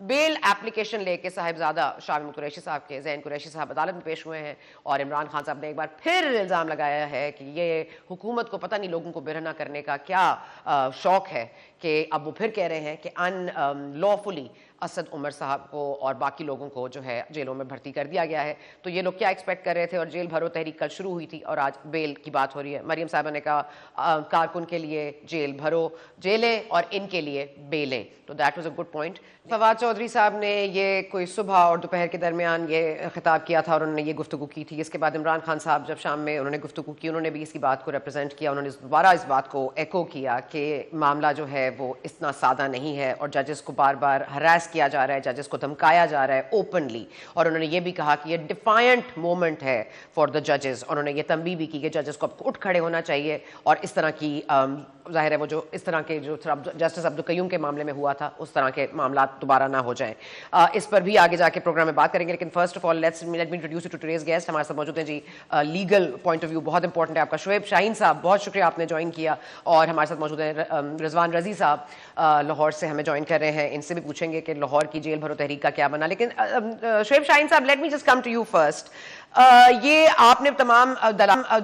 بیل application لے کے صاحبزادہ شاہ محمود قریشی صاحب کے زین قریشی صاحب عدالت میں پیش ہوئے ہیں, اور عمران خان صاحب نے ایک بار پھر الزام لگایا ہے کہ یہ حکومت کو پتہ نہیں لوگوں کو برہنہ کرنے کا کیا شوق ہے, کہ اب وہ پھر کہہ رہے ہیں کہ ان لافلی اسد عمر صاحب کو اور باقی لوگوں کو جو ہے جیلوں میں بھرتی کر دیا گیا ہے. تو یہ لوگ کیا ایکسپیکٹ کر رہے تھے, اور جیل بھرو تحریک کل شروع ہوئی تھی اور آج بیل کی بات ہو رہی ہے. مریم صاحبہ نے کہا کارکن کے لیے جیل بھرو جیلیں اور ان کے لیے بیلیں, تو that was a good point. Fawad Chaudhry sahib نے یہ کوئی صبح اور دوپہر کے درمیان یہ خطاب کیا تھا اور انہوں نے یہ گفتگو کی تھی. اس کے بعد عمران خان صاحب جب شام میں انہوں نے گفتگو کی, انہوں نے بھی اسی بات کو ریپرزینٹ کیا, انہوں نے دوبارہ اس بات کو ایکو کیا کہ معاملہ جو ہے وہ اتنا سادہ نہیں ہے اور ججز کو بار بار ہراس کیا جا رہا ہے, ججز کو دھمکایا جا رہا ہے اوپنلی. اور انہوں نے یہ بھی کہا کہ یہ ڈیفائنٹ مومنٹ ہے فار دا ججز. انہوں نے یہ تنبیہ بھی کی کہ ججز کو اب اٹھ کھڑے ہونا چاہیے اور اس طرح کی ظاہر ہے وہ جو اس طرح کے جو جسٹس عبدالقیوم کے معاملے میں ہوا تھا اس طرح کے معاملات دوبارہ نہ ہو جائیں. اس پر بھی آگے جا کے پروگرام میں بات کریں گے, لیکن first of all let me introduce you to today's guest. ہمارے ساتھ موجود ہیں جی لیگل پوائنٹ آف ویو بہت امپورٹنٹ ہے آپ کا, شعیب شاہین صاحب, بہت شکریہ آپ نے جوائن کیا. اور ہمارے ساتھ موجود ہیں رضوان رضی صاحب لاہور سے ہمیں جوائن کر رہے ہیں, ان سے بھی پوچھیں گے کہ لاہور کی جیل بھرو تحریک کا کیا بنا. لیکن Shoaib Shaheen sahib let me just come to you first. یہ آپ نے تمام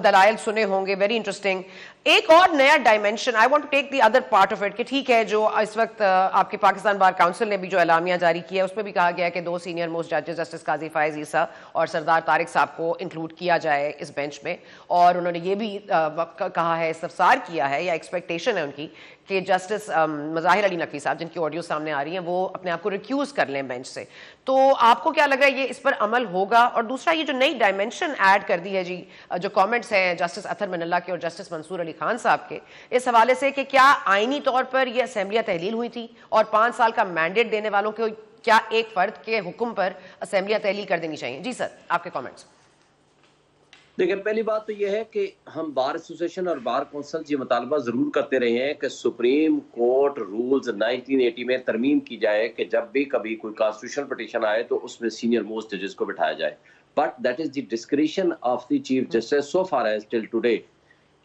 دلائل سنے ہوں گے, ویری انٹرسٹنگ. ایک اور نیا dimension I want to take the other part of it, کہ ٹھیک ہے جو اس وقت آپ کے پاکستان بار کاؤنسل نے بھی جو اعلامیہ جاری کیا ہے اس میں بھی کہا گیا ہے کہ 2 سینئر موسٹ ججز جسٹس قاضی فائز عیسیٰ اور سردار طارق صاحب کو انکلوڈ کیا جائے اس بینچ میں. اور انہوں نے یہ بھی کہا ہے, استفسار کیا ہے یا ایکسپیکٹیشن ہے ان کی کہ جسٹس مظاہر علی نقوی صاحب, جن کی آڈیو سامنے آ رہی ہیں, وہ اپنے آپ کو ریکیوز کر لیں بینچ سے. تو آپ کو کیا لگ رہا ہے یہ اس پر عمل ہوگا؟ اور دوسرا یہ جو نئی ڈائمینشن ایڈ کر دی ہے جی, جو کامنٹس ہیں جسٹس اطہر من اللہ کے اور جسٹس منصور علی خان صاحب کے, اس حوالے سے کہ کیا آئینی طور پر یہ اسمبلیاں تحلیل ہوئی تھی اور 5 سال کا مینڈیٹ دینے والوں کو کیا ایک فرد کے حکم پر اسمبلیاں تحلیل کر دینی چاہیے؟ جی سر آپ کے کامنٹس. دیکھیں, پہلی بات تو یہ ہے کہ ہم بار ایسوسیشن اور بار کونسل یہ مطالبہ ضرور کرتے رہے ہیں کہ سپریم کورٹ رولز 1980 میں ترمیم کی جائے کہ جب بھی کبھی کوئی کانسٹیٹیوشنل پٹیشن آئے تو اس میں سینئر موسٹ ججز کو بٹھایا جائے. But that is the discretion of the chief justice so far as till today,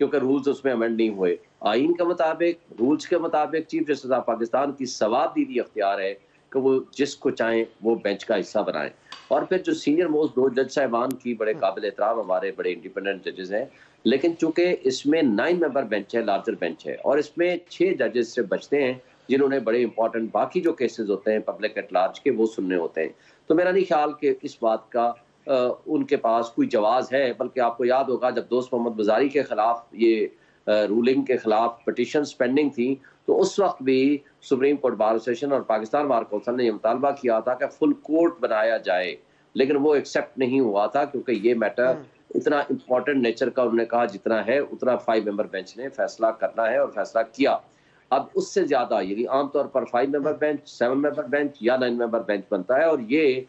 کیونکہ رولز اس میں امینڈ نہیں ہوئے. آئین کے مطابق, رولز کے مطابق چیف جسٹس آف پاکستان کی سواد دیدی اختیار ہے کہ وہ جس کو چاہیں وہ بینچ کا حصہ بنائیں. اور پھر جو سینئر موسٹ 2 جج صاحبان کی بڑے قابل احترام ہمارے بڑے انڈیپینڈنٹ ججز ہیں, لیکن چونکہ اس میں 9 ممبر بینچ ہے, لارجر بینچ ہے, اور اس میں 6 ججز سے بچتے ہیں جنہوں نے بڑے امپورٹنٹ باقی جو کیسز ہوتے ہیں پبلک ایٹ لارج کے وہ سننے ہوتے ہیں. تو میرا نہیں خیال کہ اس بات کا ان کے پاس کوئی جواز ہے. بلکہ آپ کو یاد ہوگا جب دوست محمد بزاری کے خلاف یہ رولنگ کے خلاف پٹیشنز پینڈنگ تھی تو اس وقت بھی سپریم کورٹ بار ایسوسیشن اور پاکستان بار کونسل نے یہ مطالبہ کیا تھا کہ فل کورٹ بنایا جائے, لیکن وہ ایکسیپٹ نہیں ہوا تھا کیونکہ یہ میٹر اتنا امپورٹنٹ نیچر کا انہوں نے کہا جتنا ہے اتنا 5 ممبر بینچ نے فیصلہ کرنا ہے اور فیصلہ کیا. اب اس سے زیادہ یعنی عام طور پر 5 ممبر بینچ, 7 ممبر بینچ یا 9 ممبر بینچ بنتا ہے, اور یہ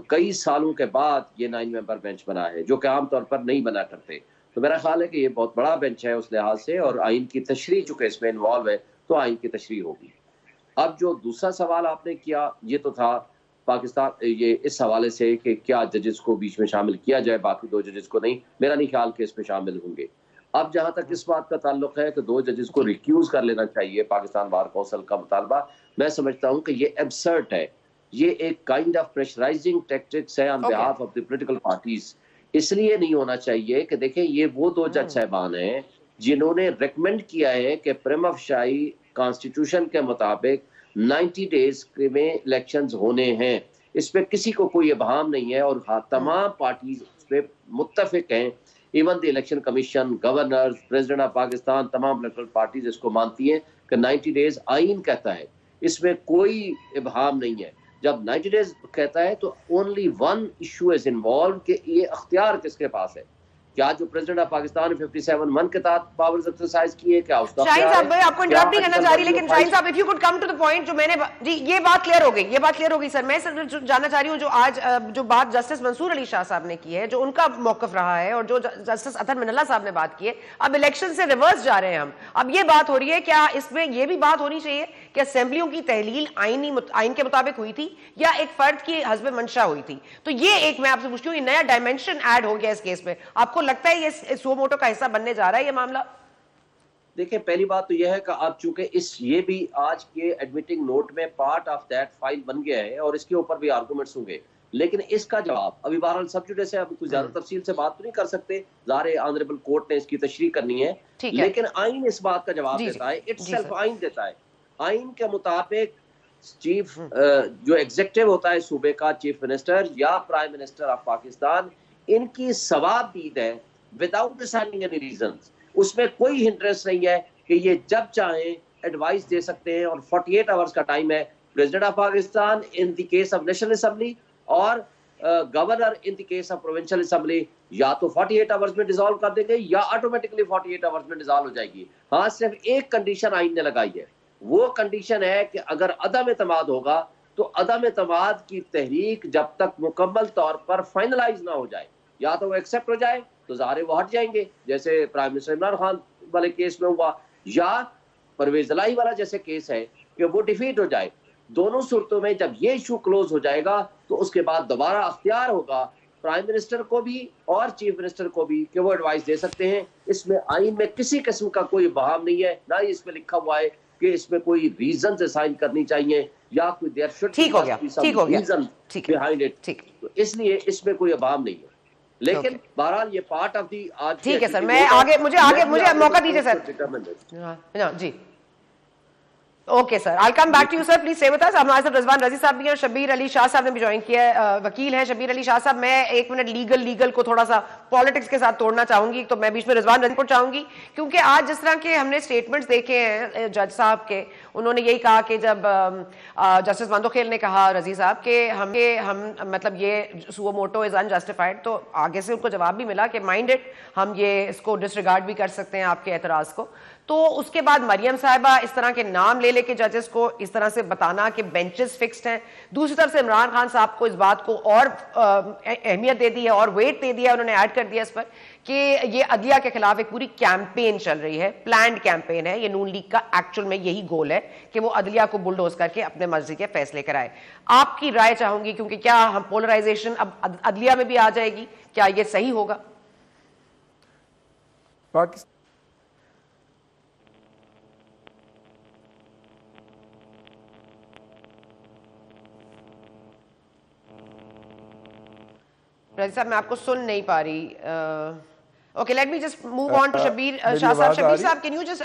کئی سالوں کے بعد یہ 9 ممبر بینچ بنا ہے جو کہ عام طور پر نہیں بنا کرتے. تو میرا خیال ہے کہ یہ بہت بڑا بینچ ہے اس لحاظ سے, اور آئین کی تشریح چونکہ اس میں انوالو ہے تو آئین کی تشریح ہوگی. اب جو دوسرا سوال آپ نے کیا یہ تو تھا پاکستان یہ اس حوالے سے کہ کیا ججز کو بیچ میں شامل کیا جائے, باقی 2 ججز کو نہیں. میرا نہیں خیال کہ اس میں شامل ہوں گے. اب جہاں تک اس بات کا تعلق ہے کہ 2 ججز کو ریکیوز کر لینا چاہیے پاکستان بار کونسل کا مطالبہ, میں سمجھتا ہوں کہ یہ ایبسرڈ ہے. یہ ایک کائنڈ آف پریشرائزنگ ٹیکٹکس ہے on behalf of the political parties. اس لیے نہیں ہونا چاہیے کہ دیکھیں یہ وہ 2 جج صاحبان ہیں جنہوں نے ریکمینڈ کیا ہے کہ پریم افشائی کانسٹیٹیوشن کے مطابق 90 ڈیز میں الیکشنز ہونے ہیں. اس پہ کسی کو کوئی ابہام نہیں ہے, اور تمام پارٹیز اس پہ متفق ہیں. Even the election commission, governors, president of Pakistan, تمام پولیٹیکل پارٹیز اس کو مانتی ہیں کہ 90 ڈیز آئین کہتا ہے, اس میں کوئی ابہام نہیں ہے. جب 90 ڈیز کہتا ہے تو اونلی 1 ایشو از انوالو کہ یہ اختیار کس کے پاس ہے. کیا جو پریزیڈنٹ آف پاکستان 57(1) کے تحت پاورز ایکسرسائز کیے, کیا اس کا شاہین صاحب آپ کو انٹرپٹ نہیں کرنا چاہ رہی, لیکن Shaheen sahib if you could come to the point, جو میں نے جی یہ بات کلیئر ہو گئی, یہ بات کلیئر ہو گئی سر. میں جاننا چاہ رہی ہوں جو آج جو بات جسٹس منصور علی شاہ صاحب نے کی ہے, جو ان کا موقف رہا ہے, اور جو جسٹس اطہر من اللہ صاحب نے بات کی ہے, اب الیکشن سے ریورس جا رہے ہیں ہم. اب یہ بات ہو رہی ہے کیا اس میں یہ بھی بات ہونی چاہیے کہ اسمبلیوں کی تحلیل آئین کے مطابق ہوئی تھی یا ایک فرد کی حسب منشا ہوئی تھی؟ تو یہ ایک میں آپ سے پوچھتی ہوں, یہ نیا ڈائمینشن ایڈ ہو گیا اس کیس میں. آپ کو لگتا ہے یہ سو موٹو کا حصہ بننے جا رہا ہے یہ معاملہ؟ دیکھیں پہلی بات تو یہ ہے کہ اب چونکہ یہ بھی آج کے ایڈمیٹنگ نوٹ میں پارٹ آف دیٹ فائل بن گیا ہے اور اس کے اوپر بھی آرگومنٹس ہوں گے، لیکن اس کا جواب ابھی بہرحال سب جوڈیس ہے، اب کوئی زیادہ تفصیل سے بات تو نہیں کر سکتے، ظاہر آنریبل کورٹ نے اس کی تشریح کرنی ہے، ٹھیک ہے لیکن آئین اس بات کا جواب جی دیتا ہے، اٹ جی سیلف سر آئین دیتا ہے، آئین کے مطابق چیف جو ایگزیکٹو ہوتا ہے صوبے کا چیف منسٹر یا پرائم منسٹر آف پاکستان، ان کی ثواب دید ہے وداؤٹ اسائننگ اینی ریزنز، اس میں کوئی ہنڈرنس نہیں ہے کہ یہ جب چاہیں ایڈوائس دے سکتے ہیں، اور 48 آورز کا ٹائم ہے president of Pakistan in the case of national assembly اور governor in the case of provincial assembly, یا تو 48 آورز میں ڈیزالو کر دیں گے یا آٹومیٹکلی 48 آورز میں ڈیزالو ہو جائے گی۔ ہاں صرف ایک کنڈیشن آئین نے لگائی ہے، وہ کنڈیشن ہے کہ اگر عدم اعتماد ہوگا تو عدم اعتماد کی تحریک جب تک مکمل طور پر فائنلائز نہ ہو جائے، یا تو وہ ایکسیپٹ ہو جائے تو ظاہر وہ ہٹ جائیں گے جیسے پرائم منسٹر عمران خان والے کیس میں ہوا، یا پرویز الہی والا جیسے کیس ہے کہ وہ ڈیفیٹ ہو جائے۔ دونوں صورتوں میں جب یہ ایشو کلوز ہو جائے گا تو اس کے بعد دوبارہ اختیار ہوگا پرائم منسٹر کو بھی اور چیف منسٹر کو بھی کہ وہ ایڈوائس دے سکتے ہیں۔ اس میں آئین میں کسی قسم کا کوئی بہام نہیں ہے، نہ ہی اس میں لکھا ہوا ہے کہ اس میں کوئی ریزنز اسائن کرنی چاہیے یا کوئی دیر شوڈ ٹھیک ہو گیا ریزن ٹھیک ہے بیہائنڈ اٹ، ٹھیک تو اس لیے اس میں کوئی ابہام نہیں ہے، لیکن بہرحال یہ پارٹ آف دی آج ٹھیک ہے سر، میں آگے مجھے موقع دیجیے sir ji okay sir, I'll come back to you sir, please stay with us۔ ہمارے ساتھ رضوان رضی صاحب بھی ہیں، شبیر علی شاہ صاحب نے بھی جوائن کیا ہے، وکیل ہیں شبیر علی شاہ صاحب۔ میں ایک منٹ لیگل کو تھوڑا سا پالیٹکس کے ساتھ توڑنا چاہوں گی، تو میں بیچ میں رضوان رضی کو چاہوں گی، کیونکہ آج جس طرح کے ہم نے سٹیٹمنٹس دیکھے ہیں جج صاحب کے، انہوں نے یہی کہا کہ جب جسٹس مندوخیل نے کہا رضی صاحب کہ ہم مطلب یہ سو موٹو از انجسٹیفائڈ، تو آگے سے ان کو جواب بھی ملا کہ مائنڈ اٹ، ہم یہ اس کو ڈسریگارڈ بھی کر سکتے ہیں آپ کے اعتراض کو۔ تو اس کے بعد مریم صاحبہ اس طرح کے نام لے کے ججز کو اس طرح سے بتانا کہ بینچز فکسڈ ہیں، دوسری طرف سے عمران خان صاحب کو اس بات کو اور اہمیت دے دی ہے اور ویٹ دے دیا، انہوں نے ایڈ کر دیا اس پر کہ یہ عدلیہ کے خلاف ایک پوری کیمپین چل رہی ہے، پلانڈ کیمپین ہے، یہ نون لیگ کا ایکچوئل میں یہی گول ہے کہ وہ عدلیہ کو بلڈوز کر کے اپنے مرضی کے فیصلے کرائے۔ آپ کی رائے چاہوں گی، کیونکہ کیا ہم پولرائزیشن اب عدلیہ میں بھی آ جائے گی، کیا یہ صحیح ہوگا؟ پاکستان رضی صاحب میں آپ کو سن نہیں پا رہی۔ Okay let me just move on to Shabbir Shah صاحب۔ شبیر صاحب کین یو جسٹ،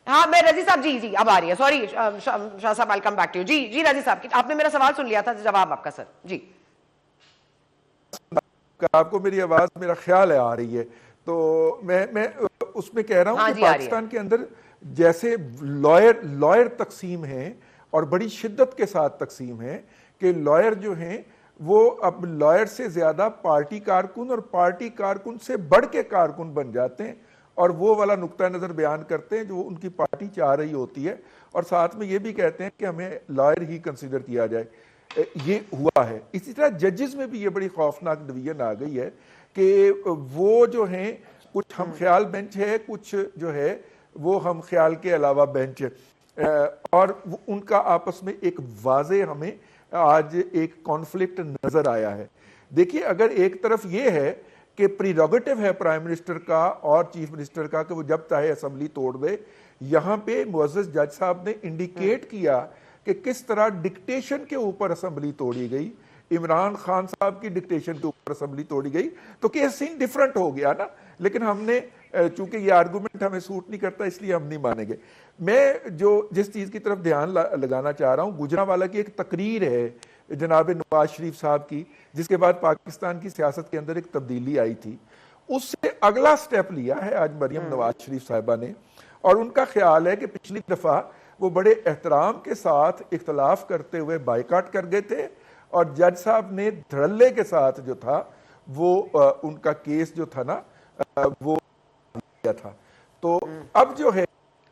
ہاں میں رضی صاحب جی اب آ رہی ہے، سوری شاہ صاحب I'll come back to you۔ جی رضی صاحب آپ نے میرا سوال سن لیا تھا، جواب آپ کا سر جی۔ آپ کو میری آواز میرا خیال ہے آ رہی ہے، تو میں اس میں کہہ رہا ہوں کہ پاکستان کے اندر جیسے لائر تقسیم ہیں اور بڑی شدت کے ساتھ تقسیم ہیں کہ لائر جو ہیں وہ اب لائر سے زیادہ پارٹی کارکن اور پارٹی کارکن سے بڑھ کے کارکن بن جاتے ہیں، اور وہ والا نقطہ نظر بیان کرتے ہیں جو ان کی پارٹی چاہ رہی ہوتی ہے، اور ساتھ میں یہ بھی کہتے ہیں کہ ہمیں لائر ہی کنسیڈر کیا جائے۔ یہ ہوا ہے۔ اسی طرح ججز میں بھی یہ بڑی خوفناک ڈویژن آ گئی ہے کہ وہ جو ہیں کچھ ہم خیال بینچ ہے، کچھ جو ہے وہ ہم خیال کے علاوہ بینچ ہے، اور ان کا آپس میں ایک واضح ہمیں آج ایک کانفلکٹ نظر آیا ہے۔ دیکھیے اگر ایک طرف یہ ہے کہ پریروگیٹو ہے پرائم منسٹر کا اور چیف منسٹر کا کہ وہ جب چاہے اسمبلی توڑ دے، یہاں پہ معزز جج صاحب نے انڈیکیٹ کیا کہ کس طرح ڈکٹیشن کے اوپر اسمبلی توڑی گئی، عمران خان صاحب کی ڈکٹیشن کے اوپر اسمبلی توڑی گئی، تو کیس سین ڈیفرنٹ ہو گیا نا، لیکن ہم نے چونکہ یہ آرگومنٹ ہمیں سوٹ نہیں کرتا اس لیے ہم نہیں مانیں گے۔ میں جس چیز کی طرف دھیان لگانا چاہ رہا ہوں، گجرانوالہ کی ایک تقریر ہے جناب نواز شریف صاحب کی، جس کے بعد پاکستان کی سیاست کے اندر ایک تبدیلی آئی تھی، اس سے اگلا سٹیپ لیا ہے آج مریم نواز شریف صاحبہ نے، اور ان کا خیال ہے کہ پچھلی دفعہ وہ بڑے احترام کے ساتھ اختلاف کرتے ہوئے بائیکاٹ کر گئے تھے، اور جج صاحب نے دھڑلے کے ساتھ جو تھا وہ ان کا کیس جو تھا نا وہ کیا تھا۔ تو اب جو ہے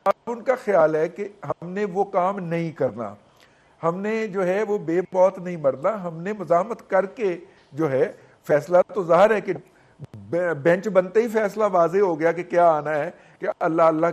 اب ان کا خیال ہے کہ ہم نے وہ کام نہیں کرنا، ہم نے جو ہے وہ بے موت نہیں مرنا، ہم نے مزاحمت کر کے جو ہے فیصلہ، تو ظاہر ہے کہ بینچ بنتے ہی فیصلہ واضح ہو گیا کہ کیا آنا ہے، کہ اللہ اللہ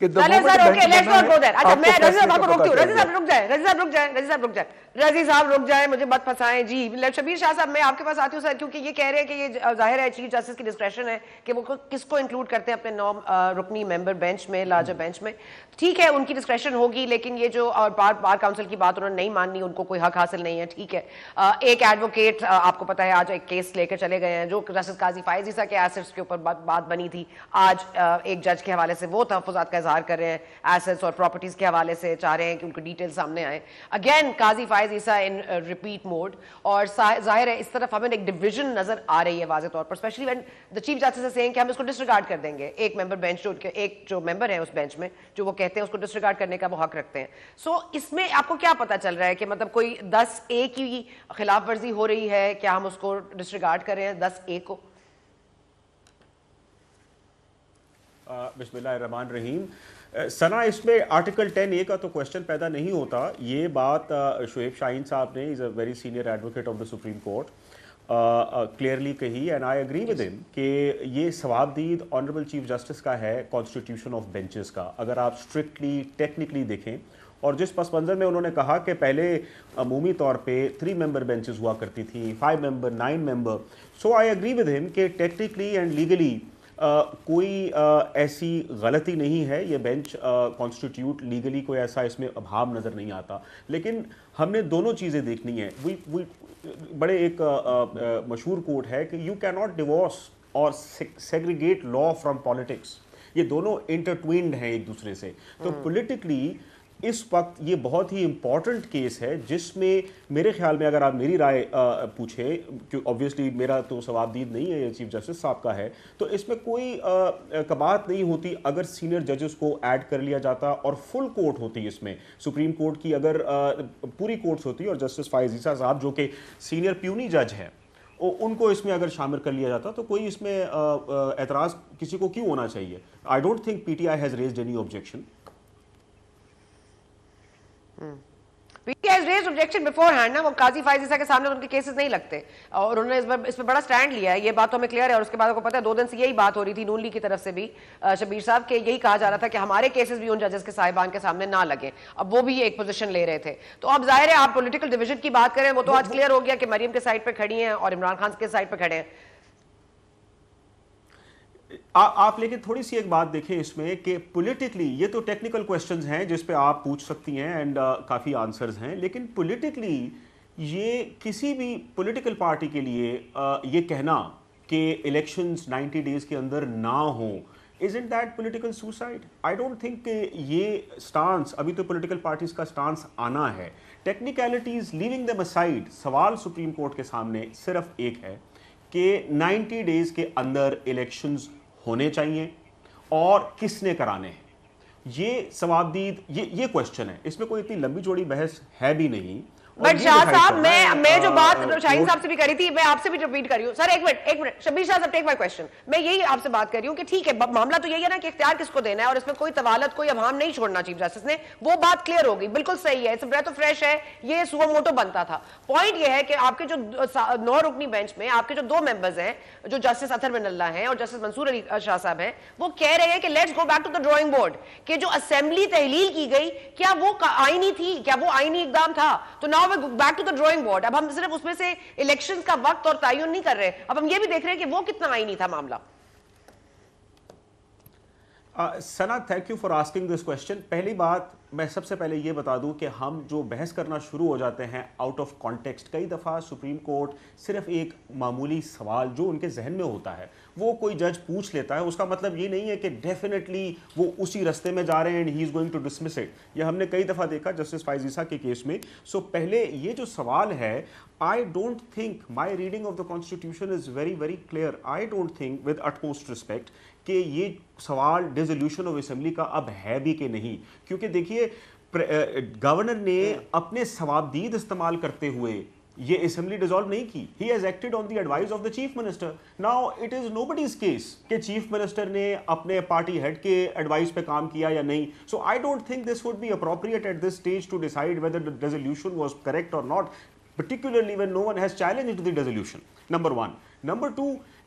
کہ رضی صاحب رک جائیں, مجھے مت پھنسائیں. جی شبیر شاہ صاحب, میں آپ کے پاس آتی ہوں سر, کیونکہ یہ کہہ رہے ہیں کہ یہ ظاہر ہے چیف جسٹس کی ڈسکریشن ہے کہ وہ کس کو انکلوڈ کرتے ہیں اپنے 9 رکنی ممبر بینچ میں, لارجر بینچ میں. ٹھیک ہے, ان کی ڈسکریشن ہوگی, لیکن یہ جو بار کاؤنسل کی بات انہوں نے نہیں ماننی, ان کو کوئی حق حاصل نہیں ہے. ٹھیک ہے, ایک ایڈوکیٹ آپ کو پتا ہے آج ایک کیس لے کے چلے گئے ہیں جو جسٹس قاضی فائز عیسیٰ کے ایسٹس کے اوپر بات بنی تھی. آج ایک جج کے حوالے سے وہ تحفظات کا اظہار کر رہے ہیں ایسٹس اور پراپرٹیز کے حوالے سے, چاہ رہے ہیں کہ ان کو ڈیٹیل سامنے آئے. اگین قاضی فائز عیسیٰ ان ریپیٹ موڈ, اور ظاہر ہے اس طرف ہمیں ایک ڈویژن نظر آ رہی ہے واضح طور پر, especially when the chief justice is seeing کہ ہم اس کو ڈسریگارڈ کر دیں گے. ایک ممبر بینچ ایک جو ممبر ہے اس بینچ میں جو وہ کہتے ہیں اس کو ڈسریگارڈ کرنے کا وہ حق رکھتے ہیں. سو اس میں آپ کو کیا پتا چل رہا ہے کہ مطلب کوئی 10A کی خلاف ورزی ہو رہی ہے, کیا ہم اس کو ڈسریگارڈ کر رہے ہیں 10A کو؟ بسم اللہ الرحمن الرحیم. ثنا, اس میں آرٹیکل 10A کا تو کوشچن پیدا نہیں ہوتا. یہ بات شعیب شاہین صاحب نے, is a very senior advocate of the supreme court, clearly کہی, اینڈ آئی اگری ود ہم کہ یہ ثوابدید آنریبل چیف جسٹس کا ہے کانسٹیٹیوشن آف بینچز کا. اگر آپ اسٹرکٹلی ٹیکنیکلی دیکھیں, اور جس پس منظر میں انہوں نے کہا کہ پہلے عمومی طور پہ 3 ممبر بینچز ہوا کرتی تھیں, 5 ممبر, 9 ممبر. سو آئی اگری ود ہم کہ ٹیکنیکلی اینڈ لیگلی کوئی ایسی غلطی نہیں ہے. یہ بینچ کانسٹیٹیوٹ لیگلی کوئی ایسا اس میں ابہام نظر نہیں آتا. لیکن ہم نے دونوں چیزیں دیکھنی ہیں. بڑے ایک مشہور کوٹ ہے کہ یو کی ناٹ ڈیورس اور سیگریگیٹ لا فرام پالیٹکس. یہ دونوں انٹرٹوینڈ ہیں ایک دوسرے سے. تو پولیٹیکلی اس وقت یہ بہت ہی امپورٹنٹ کیس ہے جس میں میرے خیال میں, اگر آپ میری رائے پوچھیں, کہ آبویسلی میرا تو ثوابدید نہیں ہے, یہ چیف جسٹس صاحب کا ہے, تو اس میں کوئی کباہت نہیں ہوتی اگر سینئر ججز کو ایڈ کر لیا جاتا اور فل کورٹ ہوتی. اس میں سپریم کورٹ کی اگر پوری کورٹس ہوتی اور جسٹس فائز عیسیٰ صاحب جو کہ سینئر پیونی جج ہیں, ان کو اس میں اگر شامل کر لیا جاتا تو کوئی اس میں اعتراض کسی کو کیوں ہونا چاہیے. I don't think P T I has raised any objection. PTI has raised objection beforehand نا, وہ قاضی فائز عیسیٰ کے سامنے ان کے کیسز نہیں لگتے, اور انہوں نے اس پہ بڑا سٹینڈ لیا ہے. یہ بات تو ہمیں کلیئر ہے. اور اس کے بعد آپ کو پتہ ہے 2 دن سے یہی بات ہو رہی تھی نون لیگ کی طرف سے بھی, شبیر صاحب, کہ یہی کہا جا رہا تھا کہ ہمارے کیسز بھی ان ججز کے صاحبان کے سامنے نہ لگیں. اب وہ بھی ایک پوزیشن لے رہے تھے. تو اب ظاہر ہے آپ پولیٹیکل ڈویژن کی بات کریں, وہ تو آج کلیئر ہو گیا کہ مریم کے سائڈ پہ کھڑی ہیں اور عمران خان کے سائڈ پہ کھڑے ہیں. آپ لیکن تھوڑی سی ایک بات دیکھیں اس میں کہ پولیٹیکلی یہ تو ٹیکنیکل کویسچنز ہیں جس پہ آپ پوچھ سکتی ہیں اینڈ کافی آنسرز ہیں, لیکن پولیٹیکلی یہ کسی بھی پولیٹیکل پارٹی کے لیے یہ کہنا کہ الیکشنز 90 ڈیز کے اندر نہ ہوں, isn't that political suicide? I don't think کہ یہ سٹانس, ابھی تو پولیٹیکل پارٹیز کا سٹانس آنا ہے. ٹیکنیکلٹیز لیونگ them aside, سوال سپریم کورٹ کے سامنے صرف ایک ہے کہ 90 ڈیز کے اندر الیکشنز ہونے چاہیے اور کس نے کرانے ہیں. یہ ثوابدید یہ کوشچن ہے. اس میں کوئی اتنی لمبی چوڑی بحث ہے بھی نہیں. بٹ شاہ صاحب, میں جو بات شاہین صاحب سے بھی کری تھی, میں آپ سے بھی ریپیٹ کر رہی ہوں. سر ایک منٹ, شبیر شاہ صاحب ٹیک مائی کویسچن. میں یہی آپ سے بات کر رہی ہوں کہ ٹھیک ہے, معاملہ تو یہی ہے نا کہ اختیار کس کو دینا ہے, اور اس میں کوئی طوالت, کوئی ابہام نہیں چھوڑنا چیف جسٹس نے. وہ بات کلیئر ہو گئی, بالکل صحیح ہے, بریتھ آف فریش ہے, یہ سو موٹو بنتا تھا. پوائنٹ یہ ہے کہ آپ کے جو 9 رکنی بینچ میں آپ کے جو 2 ممبرز ہیں, جو جسٹس اطہر بن اللہ ہیں اور جسٹس منصور علی شاہ صاحب ہیں, وہ کہہ رہے ہیں کہ let's go back to the drawing board, کہ جو اسمبلی تحلیل کی گئی کیا وہ آئینی تھی, کیا وہ آئینی اقدام تھا. تو now we go back to the drawing board. اب ہم صرف اس میں سے الیکشنز کا وقت اور تعین نہیں کر رہے, اب ہم یہ بھی دیکھ رہے ہیں کہ وہ کتنا آئینی تھا معاملہ. سنا, thank you for asking this question. پہلی بات میں سب سے پہلے یہ بتا دوں کہ ہم جو بحث کرنا شروع ہو جاتے ہیں آؤٹ آف کانٹیکسٹ, کئی دفعہ سپریم کورٹ صرف ایک معمولی سوال جو ان کے ذہن میں ہوتا ہے وہ کوئی جج پوچھ لیتا ہے, اس کا مطلب یہ نہیں ہے کہ ڈیفینیٹلی وہ اسی رستے میں جا رہے ہیں and he is going to dismiss it. یہ ہم نے کئی دفعہ دیکھا جسٹس فائز عیسیٰ کے کیس میں. سو پہلے یہ جو سوال ہے, I don't think my reading of the constitution is very very clear. I don't think with utmost respect کہ یہ سوال ڈیزولوشن آف اسمبلی کا اب ہے بھی کہ نہیں, کیونکہ دیکھیے گورنر نے اپنے ثوابدید استعمال کرتے ہوئے یہ اسمبلی ڈیزالو نہیں کی. He has acted on the advice of the chief minister. Now it is nobody's case کہ چیف منسٹر نے اپنے پارٹی ہیڈ کے ایڈوائس پہ کام کیا یا نہیں. So I don't think this would be appropriate at this stage to decide whether the resolution was correct or not, particularly when no one has challenged the resolution. Number one. Number two,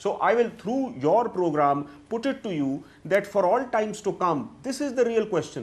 So I will through your program put it to you that for all times to come this is the real question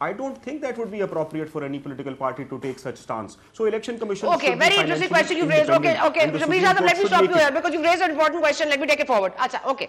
I don't think that would be appropriate for any political party to take such stance. So election commission. Okay, very interesting question you've raised. Okay, Shabir Shah, let me stop you here because you've raised an important question. Let me take it forward. Acha, okay.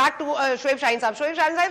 back to Shoaib Shaheen Saab. Shoaib Shaheen Saab,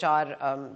4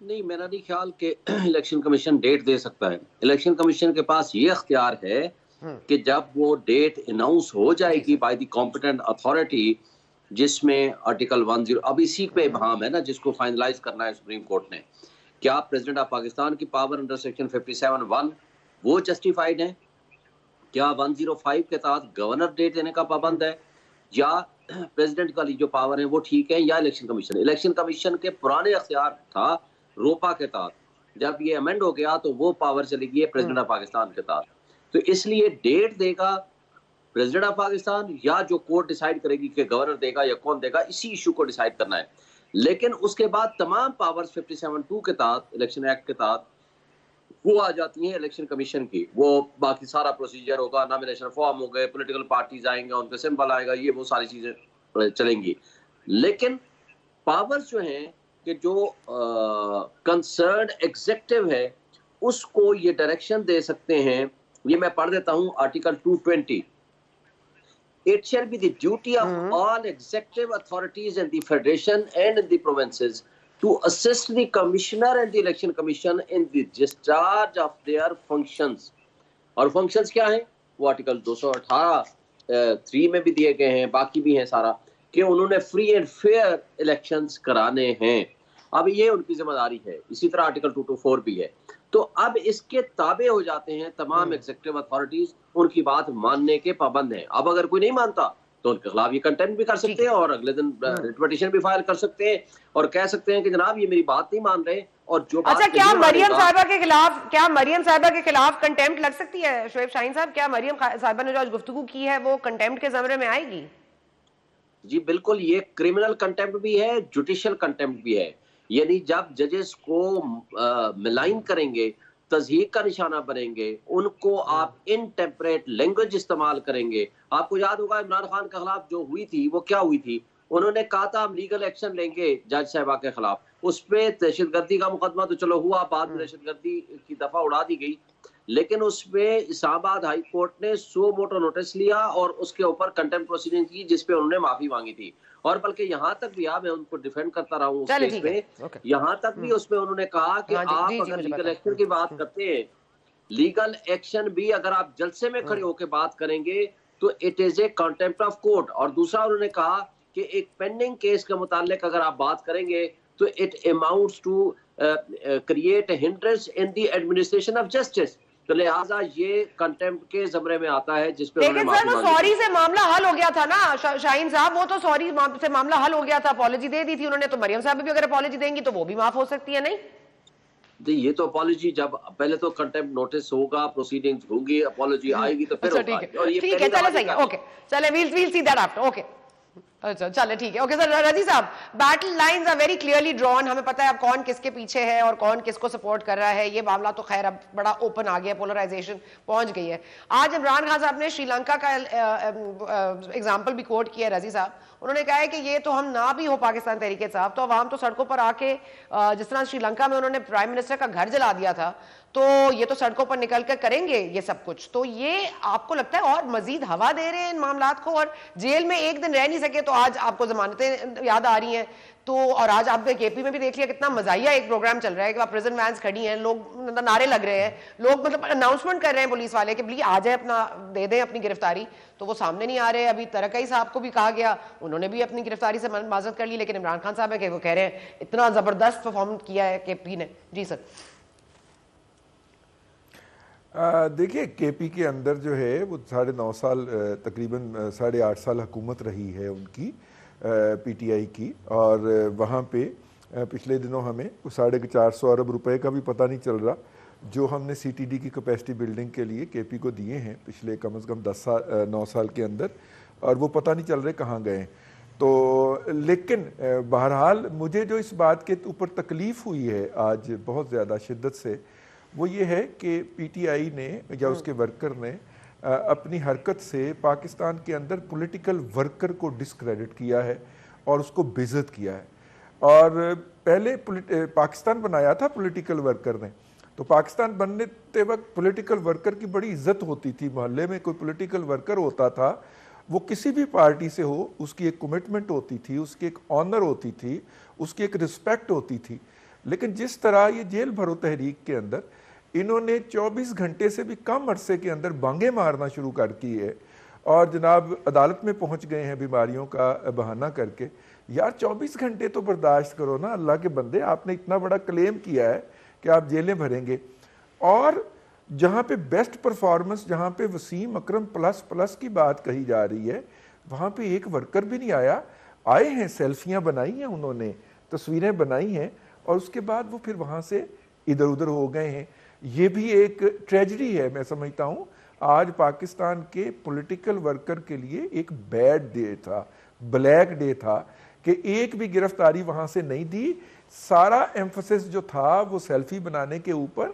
نہیں، میرا نہیں خیال کہ election commission date دے سکتا ہے. Election commission کے پاس یہ اختیار ہے کہ جب وہ ڈیٹ اناؤنس ہو جائے گی بائی دی کمپیٹنٹ اتھارٹی، جس میں آرٹیکل 10 اب اسی پہ ابہام ہے نا جس کو فائنلائز کرنا ہے سپریم کورٹ نے. کیا پریزیڈنٹ آف پاکستان کی پاور انڈر سیکشن 57(1) وہ جسٹیفائڈ ہے؟ کیا 105 کے تحت گورنر ڈیٹ دینے کا پابند ہے؟ یا پریزیڈنٹ والی جو پاور ہے وہ ٹھیک ہے، یا الیکشن کمیشن؟ الیکشن کمیشن کے پرانے اختیار تھا روپا کے تحت، جب یہ امینڈ ہو گیا تو وہ پاور چلی گئی ہے پریزیڈنٹ آف پاکستان کے تحت. تو اس لیے ڈیٹ دے گا پریزیڈنٹ آف پاکستان، یا جو کورٹ ڈیسائیڈ کرے گی کہ گورنر دے گا یا کون دے گا، اسی ایشو کو ڈیسائیڈ کرنا ہے. لیکن اس کے بعد تمام پاورز 57(2) کے تحت الیکشن ایکٹ کے تحت وہ آ جاتی ہیں الیکشن کمیشن کی. وہ باقی سارا پروسیجر ہوگا، نامینیشن فارم ہو گئے، پولیٹیکل پارٹیز آئیں گے، ان کا سمبل آئے گا، یہ وہ ساری چیزیں چلیں گی. لیکن پاورز جو ہیں کہ جو کنسرنڈ ایگزیکٹو ہے اس کو یہ ڈائریکشن دے سکتے ہیں. یہ میں پڑھ دیتا ہوں article 220. It shall be the duty of all executive authorities in the federation and in the provinces to assist the commissioner and the election commission in the discharge of their functions. اور functions کیا ہیں؟ وہ article 218(3) میں بھی دیے گئے ہیں، باقی بھی ہیں سارا، کہ انہوں نے فری اینڈ فیئر الیکشنز کرانے ہیں. اب یہ ان کی ذمہ داری ہے. اسی طرح آرٹیکل 224 بھی ہے. تو اب اس کے تابع ہو جاتے ہیں تمام ایگزیکٹو اتھارٹیز، ان کی بات ماننے کے پابند ہیں. اب اگر کوئی نہیں مانتا تو ان کے خلاف یہ کنٹینٹ بھی کر سکتے ہیں اور اگلے دن پٹیشن بھی فائل کر سکتے ہیں اور کہہ سکتے ہیں کہ جناب یہ میری بات نہیں مان رہے. اور جو اچھا، کیا مریم صاحبہ کے خلاف کنٹیمپٹ لگ سکتی ہے شعیب شاہین صاحب؟ کیا مریم صاحبہ نے جو آج گفتگو کی ہے وہ کنٹیمپٹ کے زمرے میں آئے گی؟ جی بالکل، یہ کرمنل کنٹیمپٹ بھی ہے، جوڈیشل کنٹیمپٹ بھی ہے. یعنی جب ججز کو ملائن کریں گے، تضحیق کا نشانہ بنیں گے، ان کو آپ انٹیمپریٹ لینگویج استعمال کریں گے. آپ کو یاد ہوگا عمران خان کے خلاف جو ہوئی تھی وہ کیا ہوئی تھی؟ انہوں نے کہا تھا ہم لیگل ایکشن لیں گے جج صاحبہ کے خلاف. اس پہ دہشت گردی کا مقدمہ تو چلو ہوا، بعد میں دہشت گردی کی دفعہ اڑا دی گئی، لیکن اس پہ اسلام آباد ہائی کورٹ نے سو موٹو نوٹس لیا اور اس کے اوپر کنٹیمپٹ پروسیڈنگ کی جس پہ انہوں نے معافی مانگی تھی. اور بلکہ یہاں تک بھی میں ان کو ڈیفینڈ کرتا رہا ہوں اس کیس پہ، یہاں تک بھی اس میں انہوں نے کہا کہ آپ اگر لیگل ایکشن کی بات کرتے ہیں، لیگل ایکشن بھی اگر آپ جلسے میں کھڑے ہو کے بات کریں گے تو it is a contempt of court. اور دوسرا انہوں نے کہا کہ ایک پینڈنگ کیس کے متعلق اگر آپ بات کریں گے تو it amounts to create hindrance in the administration of justice. تو لہٰذا یہ کنٹیمپٹ کے زمرے میں آتا ہے جس پہ لیکن سر وہ سوری سے معاملہ حل ہو گیا تھا نا شاہین صاحب، وہ تو سوری سے معاملہ حل ہو گیا تھا، اپالوجی دے دی تھی انہوں نے. تو مریم صاحب بھی اگر اپالوجی دیں گی تو وہ بھی معاف ہو سکتی ہے نہیں؟ یہ تو اپالوجی جب پہلے تو کنٹیمپٹ نوٹس ہوگا، پروسیڈنگز ہوں گی، اپالوجی آئے گی تو پھر ٹھیک ہے، چلے صحیح ہے، اوکے چلے well see that after. Okay اچھا چلے ٹھیک ہے. Okay sir Razi sahib, battle lines are very clearly drawn. ہمیں پتہ ہے اب کون کس کے پیچھے ہے اور کون کس کو سپورٹ کر رہا ہے. یہ معاملہ تو خیر اب بڑا اوپن آ گیا، پولرائزیشن پہنچ گئی ہے. آج عمران خان صاحب نے شری لنکا کا ایگزامپل بھی کوٹ کیا ہے رضی صاحب. انہوں نے کہا ہے کہ یہ تو ہم نہ بھی ہو پاکستان تحریک انصاف تو عوام تو سڑکوں پر آ کے، جس طرح شری لنکا میں انہوں نے پرائم منسٹر کا گھر جلا دیا تھا، تو یہ تو سڑکوں پر نکل کر کریں گے یہ سب کچھ. تو یہ آپ کو لگتا ہے اور مزید ہوا دے رہے ہیں ان معاملات کو، اور جیل میں ایک دن رہ نہیں سکے تو آج آپ کو ضمانتیں یاد آ رہی ہیں. تو اور آج آپ نے کے پی میں بھی دیکھ لیا کتنا مزاحیہ ایک پروگرام چل رہا ہے کہ وہاں پریزن وینس کھڑی ہیں، لوگ نعرے لگ رہے ہیں، لوگ مطلب اناؤنسمنٹ کر رہے ہیں پولیس والے کہ بلی آ جائے، اپنا دے دیں اپنی گرفتاری. تو وہ سامنے نہیں آ رہے. ابھی ترکئی صاحب کو بھی کہا گیا، انہوں نے بھی اپنی گرفتاری سے معذرت کر لی، لیکن عمران خان صاحب ہے کہ وہ کہہ رہے ہیں اتنا زبردست پرفارم کیا ہے کے پی نے. جی سر. دیکھیے کے پی کے اندر جو ہے وہ 9.5 سال تقریباً 8.5 سال حکومت رہی ہے ان کی پی ٹی آئی کی، اور وہاں پہ پچھلے دنوں ہمیں 450 ارب روپے کا بھی پتہ نہیں چل رہا جو ہم نے سی ٹی ڈی کی کیپیسٹی بلڈنگ کے لیے کے پی کو دیے ہیں پچھلے کم از کم 9 سال کے اندر، اور وہ پتہ نہیں چل رہے کہاں گئے ہیں. تو لیکن بہرحال مجھے جو اس بات کے اوپر تکلیف ہوئی ہے آج بہت زیادہ شدت سے، وہ یہ ہے کہ پی ٹی آئی نے یا اس کے ورکر نے اپنی حرکت سے پاکستان کے اندر پولیٹیکل ورکر کو ڈسکریڈٹ کیا ہے اور اس کو بے عزت کیا ہے. اور پہلے پاکستان بنایا تھا پولیٹیکل ورکر نے، تو پاکستان بننے وقت پولیٹیکل ورکر کی بڑی عزت ہوتی تھی. محلے میں کوئی پولیٹیکل ورکر ہوتا تھا، وہ کسی بھی پارٹی سے ہو، اس کی ایک کمٹمنٹ ہوتی تھی، اس کی ایک آنر ہوتی تھی، اس کی ایک رسپیکٹ ہوتی تھی. لیکن جس طرح یہ جیل بھرو تحریک کے اندر انہوں نے 24 گھنٹے سے بھی کم عرصے کے اندر بانگیں مارنا شروع کر کی ہے اور جناب عدالت میں پہنچ گئے ہیں بیماریوں کا بہانہ کر کے. یار 24 گھنٹے تو برداشت کرو نا اللہ کے بندے, آپ نے اتنا بڑا کلیم کیا ہے کہ آپ جیلیں بھریں گے. اور جہاں پہ بیسٹ پرفارمنس, جہاں پہ وسیم اکرم پلس کی بات کہی جا رہی ہے, وہاں پہ ایک ورکر بھی نہیں آیا. آئے ہیں, سیلفیاں بنائی ہیں انہوں نے, تصویریں بنائی ہیں, اور اس کے بعد وہ پھر وہاں سے ادھر ادھر ہو گئے ہیں. یہ بھی ایک ٹریجڈی ہے, میں سمجھتا ہوں آج پاکستان کے پولیٹیکل ورکر کے لیے ایک بیڈ ڈے تھا, بلیک ڈے تھا کہ ایک بھی گرفتاری وہاں سے نہیں دی. سارا ایمفسس جو تھا وہ سیلفی بنانے کے اوپر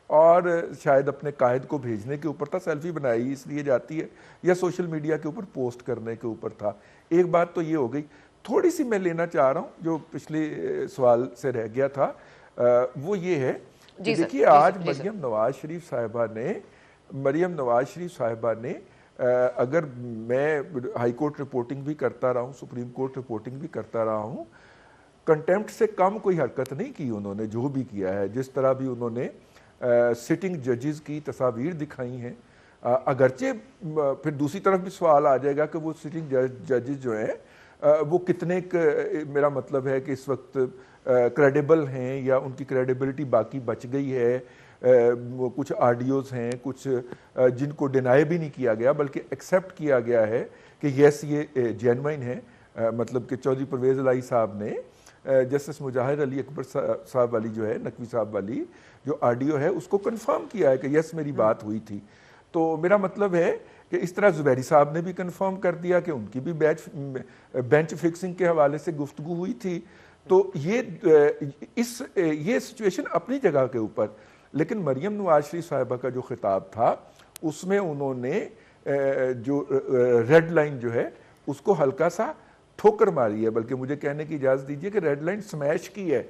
اور شاید اپنے قائد کو بھیجنے کے اوپر تھا. سیلفی بنائی اس لیے جاتی ہے, یا سوشل میڈیا کے اوپر پوسٹ کرنے کے اوپر تھا. ایک بات تو یہ ہو گئی. تھوڑی سی میں لینا چاہ رہا ہوں جو پچھلے سوال سے رہ گیا تھا, وہ یہ ہے کہ دیکھیے آج مریم نواز شریف صاحبہ نے اگر میں ہائی کورٹ رپورٹنگ بھی کرتا رہا ہوں, سپریم کورٹ رپورٹنگ بھی کرتا رہا ہوں, کنٹیمپٹ سے کم کوئی حرکت نہیں کی انہوں نے. جو بھی کیا ہے, جس طرح بھی انہوں نے سٹنگ ججز کی تصاویر دکھائی ہیں, اگرچہ پھر دوسری طرف بھی سوال آ جائے گا کہ وہ سٹنگ ججز جو ہیں وہ کتنے, میرا مطلب ہے کہ اس وقت کریڈیبل ہیں یا ان کی کریڈیبلٹی باقی بچ گئی ہے. وہ کچھ آڈیوز ہیں کچھ جن کو ڈینائی بھی نہیں کیا گیا بلکہ ایکسیپٹ کیا گیا ہے کہ یس یہ جینوائن ہے. مطلب کہ چودھری پرویز الہی صاحب نے جسٹس مجاہد علی اکبر صاحب والی جو ہے, نقوی صاحب والی جو آڈیو ہے, اس کو کنفرم کیا ہے کہ یس میری بات ہوئی تھی. تو میرا مطلب ہے کہ اس طرح زبیری صاحب نے بھی کنفرم کر دیا کہ ان کی بھی بینچ فکسنگ کے حوالے سے گفتگو ہوئی تھی. تو یہ سچویشن اپنی جگہ کے اوپر, لیکن مریم نواز شریف صاحبہ کا جو خطاب تھا اس میں انہوں نے جو ریڈ لائن جو ہے اس کو ہلکا سا ٹھوکر ماری ہے, بلکہ مجھے کہنے کی اجازت دیجیے کہ ریڈ لائن سمیش کی ہے.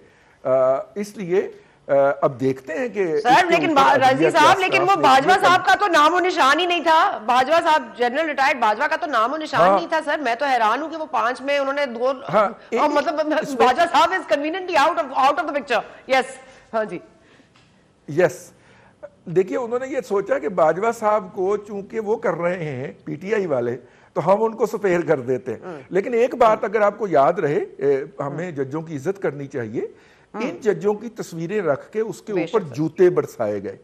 اس لیے اب دیکھتے ہیں کہ سر لیکن رضی صاحب, لیکن وہ باجوہ صاحب کا تو نام و نشان ہی نہیں تھا. باجوہ صاحب جنرل ریٹائرڈ باجوہ کا تو نام و نشان نہیں تھا. سر میں تو حیران ہوں کہ وہ 5 میں انہوں نے 2 مطلب باجوہ صاحب از کنویننٹلی آؤٹ آف دا پکچر. یس ہاں جی یس. دیکھیے انہوں نے یہ سوچا کہ باجوہ صاحب کو چونکہ وہ کر رہے ہیں پی ٹی آئی والے تو ہم ان کو سپیر کر دیتے ہیں. لیکن ایک بات اگر آپ کو یاد رہے, ہمیں ججوں کی عزت کرنی چاہیے. ان ججوں کی تصویریں رکھ کے اس کے اوپر جوتے برسائے گئے,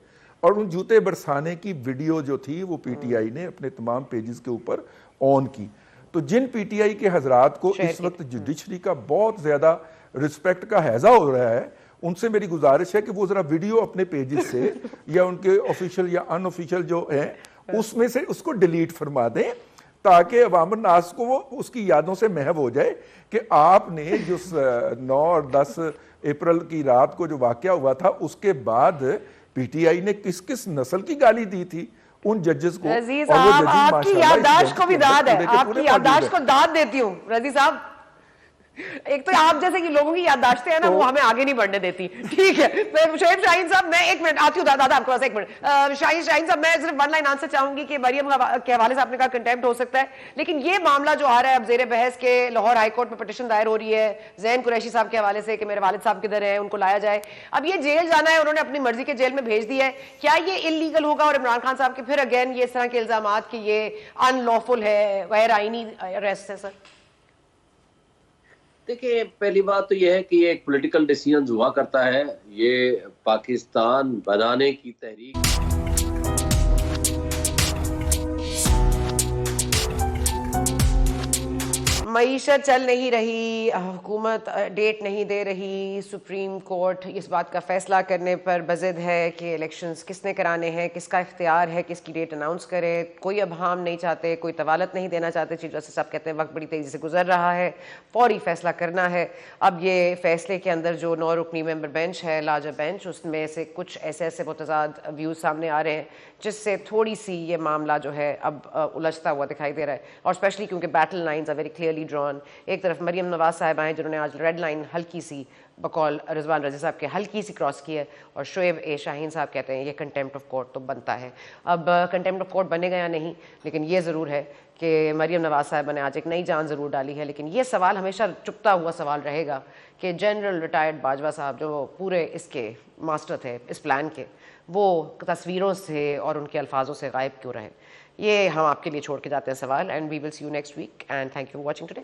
اور ان جوتے برسانے کی ویڈیو جو تھی وہ پی ٹی آئی نے اپنے تمام پیجز کے اوپر آن کی. تو جن پی ٹی آئی کے حضرات کو اس وقت جوڈیشری کا بہت زیادہ رسپیکٹ کا ہیضہ ہو رہا ہے, ان سے میری گزارش ہے کہ وہ ذرا ویڈیو اپنے پیجز سے یا ان کے آفیشیل یا ان آفیشیل جو ہیں اس میں سے اس کو ڈیلیٹ فرما دیں, تاکہ عوام الناس کو وہ اس کی یادوں سے محو ہو جائے کہ آپ نے جو 9 اور 10 اپریل کی رات کو جو واقعہ ہوا تھا اس کے بعد پی ٹی آئی نے کس کس نسل کی گالی دی تھی ان ججز کو. رضی صاحب آپ کی یادداشت کو بھی داد ہے, آپ کی یادداشت کو داد دیتی ہوں رضی صاحب. ایک تو آپ جیسے کہ لوگوں کی یادداشتیں ہیں نا وہ ہمیں آگے نہیں بڑھنے دیتی. ٹھیک ہے شعیب شاہین صاحب, میں 1 منٹ آتی ہوں دادا آپ کے پاس, 1 منٹ. شاہین صاحب میں صرف 1 لائن آنسر چاہوں گی کہ مریم کے حوالے سے آپ نے کہا کنٹیمپٹ ہو سکتا ہے, لیکن یہ معاملہ جو آ رہا ہے اب زیر بحث کے لاہور ہائی کورٹ میں پٹیشن دائر ہو رہی ہے زین قریشی صاحب کے حوالے سے کہ میرے والد صاحب کدھر ہیں, ان کو لایا جائے. اب یہ جیل جانا ہے, انہوں نے اپنی مرضی کے جیل میں بھیج دیا ہے, کیا یہ انلیگل ہوگا؟ اور عمران خان صاحب کے پھر اگین یہ اس طرح کے الزامات کہ یہ ان لافل ہے, غیر آئینی اریسٹ ہے. سر دیکھیں پہلی بات تو یہ ہے کہ یہ ایک پولیٹیکل ڈیسیژن ہوا کرتا ہے, یہ پاکستان بنانے کی تحریک معیشت چل نہیں رہی, حکومت ڈیٹ نہیں دے رہی, سپریم کورٹ اس بات کا فیصلہ کرنے پر بضد ہے کہ الیکشنز کس نے کرانے ہیں, کس کا اختیار ہے, کس کی ڈیٹ اناؤنس کرے. کوئی ابہام نہیں چاہتے, کوئی طوالت نہیں دینا چاہتے. چیف جسٹس صاحب کہتے ہیں وقت بڑی تیزی سے گزر رہا ہے, فوری فیصلہ کرنا ہے. اب یہ فیصلے کے اندر جو 9 رکنی ممبر بینچ ہے, لارجر بینچ, اس میں سے کچھ ایسے متضاد ویوز سامنے آ رہے ہیں جس سے تھوڑی سی یہ معاملہ جو ہے اب الجھتا ہوا دکھائی دے رہا ہے, اور اسپیشلی کیونکہ battle lines are very clearly clearly drawn. ایک طرف مریم نواز صاحبہ ہیں جنہوں نے آج ریڈ لائن ہلکی سی بقول رضوان رضی صاحب کے ہلکی سی کراس کی ہے, اور شعیب اے شاہین صاحب کہتے ہیں یہ کنٹیمپٹ آف کورٹ تو بنتا ہے. اب کنٹیمپٹ آف کورٹ بنے گا یا نہیں, لیکن یہ ضرور ہے کہ مریم نواز صاحبہ نے آج ایک نئی جان ضرور ڈالی ہے. لیکن یہ سوال ہمیشہ چپتا ہوا سوال رہے گا کہ جنرل ریٹائرڈ باجوہ صاحب جو پورے اس کے ماسٹر تھے اس پلان کے, وہ تصویروں سے اور ان کے الفاظوں سے غائب کیوں رہے. یہ ہم آپ کے لیے چھوڑ کے جاتے ہیں سوال, and we will see you next week, and thank you for watching today.